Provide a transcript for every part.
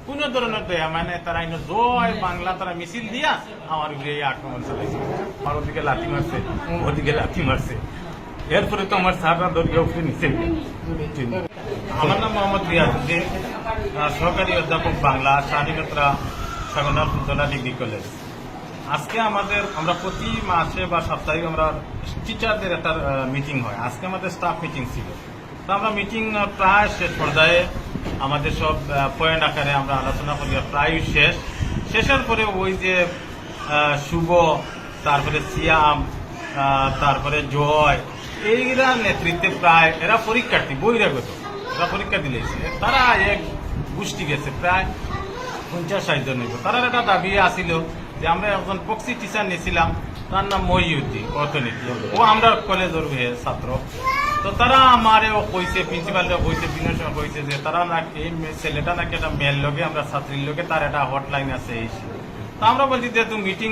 কোন ধরনের দয়া মানে তারা জয় বাংলা তারা মিছিল দিয়া আমার উপরে এই আক্রমণ চালাইছে। আমার ওদিকে লাঠি মারছে, ওদিকে লাঠি মারছে। এরপরে তো আমার সাররা দরিয়া উপরে নিচে। আমার নাম মোহাম্মদ রিয়াজউদ্দিন, সহকারী অধ্যাপক বাংলা, স্বাধীনতা সাগনাল ফুলতলা ডিগ্রি কলেজ। আজকে আমরা প্রতি মাসে বা সাপ্তাহিক আমরা টিচারদের একটা মিটিং হয়। আজকে আমাদের স্টাফ মিটিং ছিল। তো আমরা মিটিং প্রায় শেষ পর্যায়ে আমাদের সব পয়েন্ট আকারে আমরা আলোচনা করি, প্রায় শেষের পরে ওই যে শুভ, তারপরে সিয়াম, তারপরে জয়, এইরা নেতৃত্বে প্রায় এরা পরীক্ষার্থী বহিরাগত, এরা পরীক্ষা দিলেছে। তারা এক গোষ্ঠী গেছে প্রায় 50-60 জন। তারা একটা দাবি আসিল যে আমরা একজন প্রক্সি টিচার নিয়েছিলাম, তার নাম মহিউদ্দিন, অর্থনীতি। ও আমরা কলেজের ছাত্র। তো তারা আমারেও কইছে, প্রিন্সিপালরাও কইছে, বিভিন্ন সময় কইছে যে তারা নাকি এই ছেলেটা নাকি একটা মেয়ের লোকে, আমরা ছাত্রীর লোকে তার একটা হটলাইন আছে। তো আমরা বলছি যে তুমি মিটিং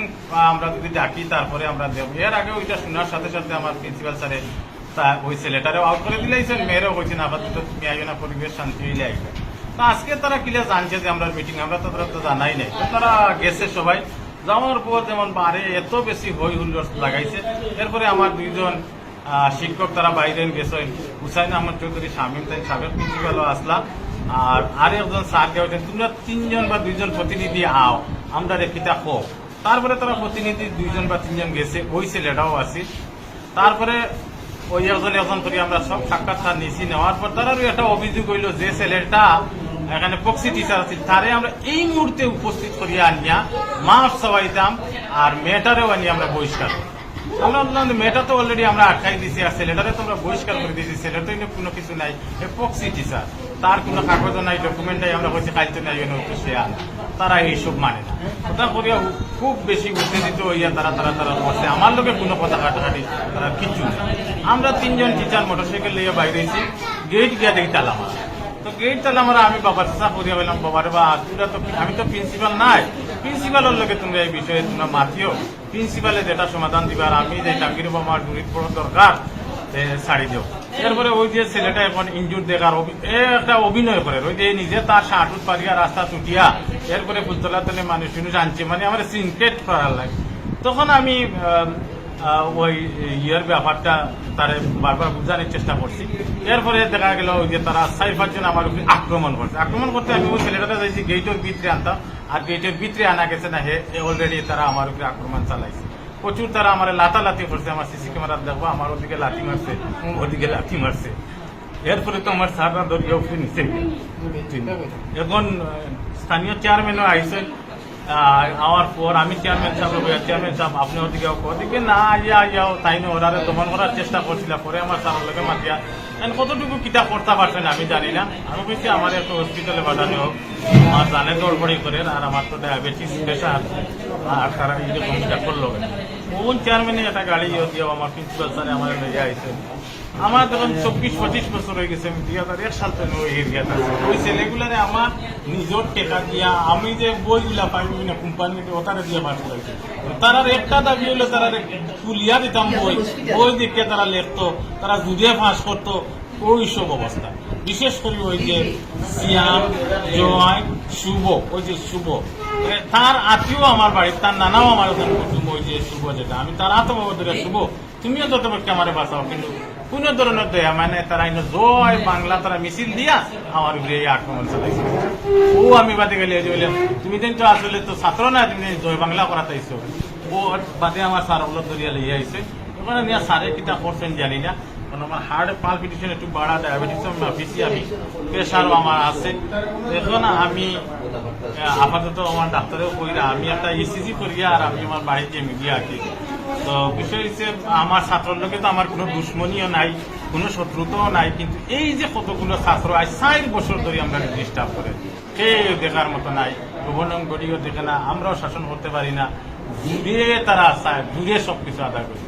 আমরা যদি ডাকি তারপরে আমরা দেবো। এর আগে ওইটা শোনার সাথে সাথে আমার প্রিন্সিপাল স্যারে ওই ছেলেটারেও আউট করে দিলেছেন, মেয়েরাও কইছেন আপাতত তুমি আইবে না, পরিবেশ শান্তি হইলে আইবে। তো আজকে তারা কিলে জানছে যে আমরা মিটিং, আমরা তো তারা তো জানাই নাই। তো তারা গেছে সবাই, যাওয়ার পর যেমন বারে এত বেশি হই হুল্লোড় লাগাইছে। এরপরে আমার দুইজন শিক্ষক তারা বাইরে গেছেন, হুসাইন আহমদ চৌধুরী, শামীম তাই সাবেক প্রিন্সিপালও আসলা, আর একজন স্যার গেছেন, তোমরা 3জন বা 2জন প্রতিনিধি আও, আমরা রেখিতা হোক। তারপরে তারা প্রতিনিধি 2জন বা 3জন গেছে, ওই ছেলেটাও আছে। তারপরে ওই একজন করে আমরা সব সাক্ষাৎকার নিয়েছি। নেওয়ার পর তারারও একটা অভিযোগ হইল যে ছেলেটা এখানে প্রক্সি টিচার আছে, তারে আমরা এই মুহূর্তে উপস্থিত করিয়া আনিয়া মাফ সবাইতাম, আর মেয়েটারেও আনিয়ে আমরা বহিষ্কার। আমরা বললাম মেয়েটা তো অলরেডি আমরা আটকাই দিছি, আর ছেলেটারে তো আমরা বহিষ্কার করে দিয়েছি। ছেলের তো কোনো কিছু নাই, প্রক্সি টিচার, তার কোনো কাগজও নাই, ডকুমেন্ট নাই। আমরা বলছি কালকে নাই, সে আনা। তারা এইসব মানে না। ওটা করিয়া খুব বেশি উত্তেজিত হইয়া তারা তারা তারা করছে। আমার লোকে কোনো কথা কাটাকাটি তারা কিচ্ছু নেই। আমরা 3জন টিচার মোটরসাইকেল লিয়ে বাইরে এসেছি, গেট গিয়া দেখি তালা মারা। তো গেট তালা মারা, আমি বাবার চেষ্টা করিয়া বললাম, বাবার বা তোরা তো, আমি তো প্রিন্সিপাল নাই, প্রিন্সিপালের লোকে তোমরা এই বিষয়ে তোমরা মাতিও, প্রিন্সিপালে যেটা সমাধান দিবে, আর আমি যে টাঙ্গির আমার দূরিত পড়ার দরকার ছাড়ি দেও। এরপরে ওই যে ছেলেটা এখন ইনজুর দেখার একটা অভিনয় করে, ওই যে নিজে তার শার্টুট পারিয়া রাস্তা ছুটিয়া এরপরে ফুলতলা তলে মানুষ আনছে, মানে আমার সিনক্রেট করার লাগে। তখন আমি ওই ইয়ের ব্যাপারটা তারে বারবার বুঝানোর চেষ্টা করছি। এরপরে দেখা গেল ওই যে তারা 4-5 জন আমার উপরে আক্রমণ করছে। আক্রমণ করতে আমি ওই ছেলেটা চাইছি গেটের ভিতরে আনতাম, আর গেটের ভিতরে আনা গেছে না, হে অলরেডি তারা আমার উপরে আক্রমণ চালাইছে। প্রচুর তারা আমার লাতালাতি করছে। আমার সিসি ক্যামেরা দেখবো, আমার ওদিকে লাঠি মারছে, ওদিকে লাঠি মারছে। এরপরে তো আমার সাররা দরিয়া উপরে নিচে। এখন স্থানীয় চেয়ারম্যানও আইসেন, আমার পর আমি চেয়ারম্যান সাহেব আপনি ওদিকে না আইয়াও তাই না, ওরা দমন করার চেষ্টা করছিলাম। পরে আমার স্যারের লোকে মাতিয়া কতটুকু কিতা করতে পারছেন আমি জানি না। আমি বলছি আমার একটা হসপিটালে পাঠানো হোক, আমার জানে গড়বড়ি করে, আর আমার তো ডায়াবেটিস, প্রেশার, আর তারা এইরকম এটা করলো। কোন চেয়ারম্যানে একটা গাড়ি দিয়েও আমার প্রিন্সিপাল স্যারে আমার লেগে আইসে। আমার তখন 24-25 বছর হয়ে গেছে, আমি 2001 সাল থেকে ওই এরিয়াতে আছি। ওই ছেলেগুলারে আমার নিজের টেকা দিয়া, আমি যে বইগুলা পাই বিভিন্ন কোম্পানি ওটারে দিয়ে পাঠ করেছি। তারা একটা দাবি হইলো তারা তুলিয়া দিতাম বই দেখে তারা লিখতো, তারা জুড়ে ফাঁস করতো, ওই সব অবস্থা। বিশেষ করে ওই যে সিয়াম, জয়, শুভ, ওই যে শুভ, তার আত্মীয় আমার বাড়ির, তার নানাও আমার ওখানে কুটুম, ওই যে শুভ যেটা, আমি তার আত্ম ধরে শুভ তুমিও যত পক্ষে আমার বাঁচাও, কিন্তু কোন ধরনের দয়া মানে তারা জয় বাংলা তারা মিছিল দিয়া আমার উপরে এই আক্রমণ চালাইছে। ও আমি বাদে গেলে তুমি তো আসলে তো ছাত্র না, তুমি জয় বাংলা করাতেইছো। ও বাদে আমার স্যার ওগুলো ধরিয়া লিয়ে আইছে। ওখানে নিয়ে স্যারে কিতা করছেন জানি না, কারণ আমার হার্ট পালপিটেশন একটু বাড়া, ডায়াবেটিস বেশি, আমি প্রেশারও আমার আছে। এখন আমি আপাতত আমার ডাক্তারেও কইরা আমি একটা ইসিজি করিয়া, আর আমি আমার বাড়িতে মিডিয়া আঁকি। তো বিষয় হচ্ছে আমার ছাত্রের লোকে তো আমার কোনো দুশ্মনীও নাই, কোনো শত্রুতাও নাই, কিন্তু এই যে কতগুলো ছাত্র আজ 4 বছর ধরে আমরা ডিস্টার্ব করে, কেউ দেখার মতো নাই, প্রবন্ধন গড়িও দেখে না, আমরাও শাসন করতে পারি না, দূরে তারা দূরে সবকিছু আদায় করি।